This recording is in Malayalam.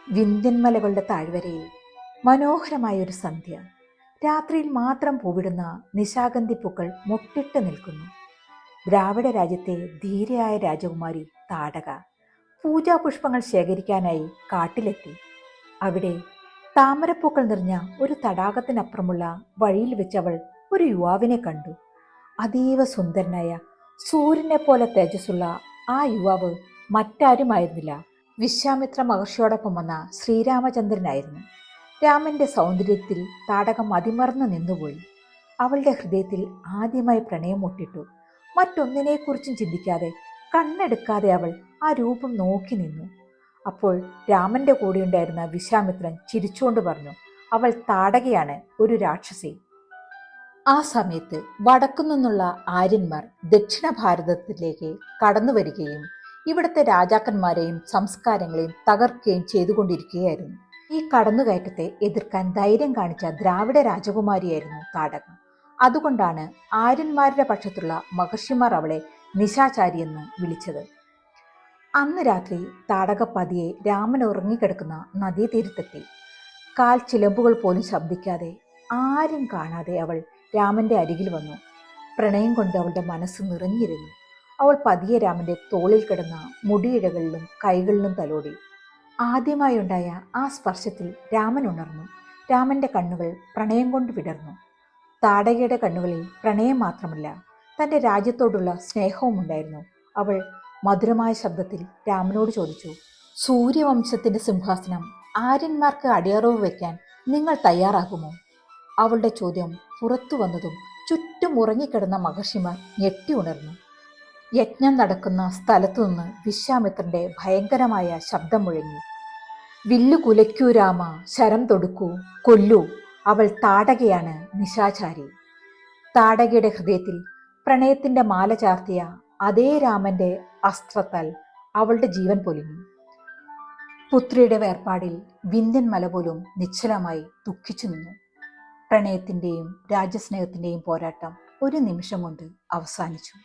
വിന്ധ്യൻ മലകളുടെ താഴ്വരയിൽ മനോഹരമായൊരു സന്ധ്യ. രാത്രിയിൽ മാത്രം പൂവിടുന്ന നിശാഗന്ധി പൂക്കൾ മുട്ടിട്ട് നിൽക്കുന്നു. ദ്രാവിഡ രാജ്യത്തെ ധീരയായ രാജകുമാരി താടക പൂജാപുഷ്പങ്ങൾ ശേഖരിക്കാനായി കാട്ടിലെത്തി. അവിടെ താമരപ്പൂക്കൾ നിറഞ്ഞ ഒരു തടാകത്തിനപ്പുറമുള്ള വഴിയിൽ വെച്ച് അവൾ ഒരു യുവാവിനെ കണ്ടു. അതീവ സുന്ദരനായ, സൂര്യനെ പോലെ തേജസ്സുള്ള ആ യുവാവ് മറ്റാരുമായിരുന്നില്ല, വിശ്വാമിത്ര മഹർഷിയോടൊപ്പം വന്ന ശ്രീരാമചന്ദ്രനായിരുന്നു. രാമന്റെ സൗന്ദര്യത്തിൽ താടകം അതിമറന്നു നിന്നുപോയി. അവളുടെ ഹൃദയത്തിൽ ആദ്യമായി പ്രണയം മുട്ടിട്ടു. മറ്റൊന്നിനെക്കുറിച്ചും ചിന്തിക്കാതെ, കണ്ണെടുക്കാതെ അവൾ ആ രൂപം നോക്കി നിന്നു. അപ്പോൾ രാമന്റെ കൂടെയുണ്ടായിരുന്ന വിശ്വാമിത്രൻ ചിരിച്ചുകൊണ്ട് പറഞ്ഞു, അവൾ താടകയാണ്, ഒരു രാക്ഷസി. ആ സമയത്ത് വടക്കുനിന്നുള്ള ആര്യന്മാർ ദക്ഷിണ ഭാരതത്തിലേക്ക് കടന്നു വരികയും ഇവിടുത്തെ രാജാക്കന്മാരെയും സംസ്കാരങ്ങളെയും തകർക്കുകയും ചെയ്തുകൊണ്ടിരിക്കുകയായിരുന്നു. ഈ കടന്നുകയറ്റത്തെ എതിർക്കാൻ ധൈര്യം കാണിച്ച ദ്രാവിഡ രാജകുമാരിയായിരുന്നു താടക. അതുകൊണ്ടാണ് ആര്യന്മാരുടെ പക്ഷത്തുള്ള മഹർഷിമാർ അവളെ നിശാചാരി എന്ന് വിളിച്ചത്. അന്ന് രാത്രി താടക പതിയെ രാമൻ ഉറങ്ങിക്കിടക്കുന്ന നദീതീരത്തെത്തി. കാൽ ചിലമ്പുകൾ പോലും ശബ്ദിക്കാതെ, ആരും കാണാതെ അവൾ രാമന്റെ അരികിൽ വന്നു. പ്രണയം കൊണ്ട് അവളുടെ മനസ്സ് നിറഞ്ഞിരുന്നു. അവൾ പതിയെ രാമന്റെ തോളിൽ കിടന്ന മുടിയിഴകളിലും കൈകളിലും തലോടി. ആദ്യമായുണ്ടായ ആ സ്പർശത്തിൽ രാമൻ ഉണർന്നു. രാമന്റെ കണ്ണുകൾ പ്രണയം കൊണ്ട് വിടർന്നു. താടകയുടെ കണ്ണുകളിൽ പ്രണയം മാത്രമല്ല, തൻ്റെ രാജ്യത്തോടുള്ള സ്നേഹവും ഉണ്ടായിരുന്നു. അവൾ മധുരമായ ശബ്ദത്തിൽ രാമനോട് ചോദിച്ചു, സൂര്യവംശത്തിന്റെ സിംഹാസനം ആര്യന്മാർക്ക് അടിയറവ് വയ്ക്കാൻ നിങ്ങൾ തയ്യാറാകുമോ? അവളുടെ ചോദ്യം പുറത്തു വന്നതും ചുറ്റും ഉറങ്ങിക്കിടന്ന മഹർഷിമാർ ഞെട്ടി ഉണർന്നു. യജ്ഞം നടക്കുന്ന സ്ഥലത്തു നിന്ന് വിശ്വാമിത്രന്റെ ഭയങ്കരമായ ശബ്ദം മുഴങ്ങി, വില്ലു കുലയ്ക്കൂ രാമ, ശരം തൊടുക്കൂ, കൊല്ലൂ, അവൾ താടകയാണ്, നിശാചാരി. താടകയുടെ ഹൃദയത്തിൽ പ്രണയത്തിന്റെ മാല ചാർത്തിയ അതേ രാമന്റെ അസ്ത്രത്താൽ അവളുടെ ജീവൻ പൊലിഞ്ഞു. പുത്രിയുടെ വേർപാടിൽ വിന്ധ്യൻ മല പോലും നിശ്ചലമായി ദുഃഖിച്ചു നിന്നു. പ്രണയത്തിന്റെയും രാജ്യസ്നേഹത്തിന്റെയും പോരാട്ടം ഒരു നിമിഷം കൊണ്ട് അവസാനിച്ചു.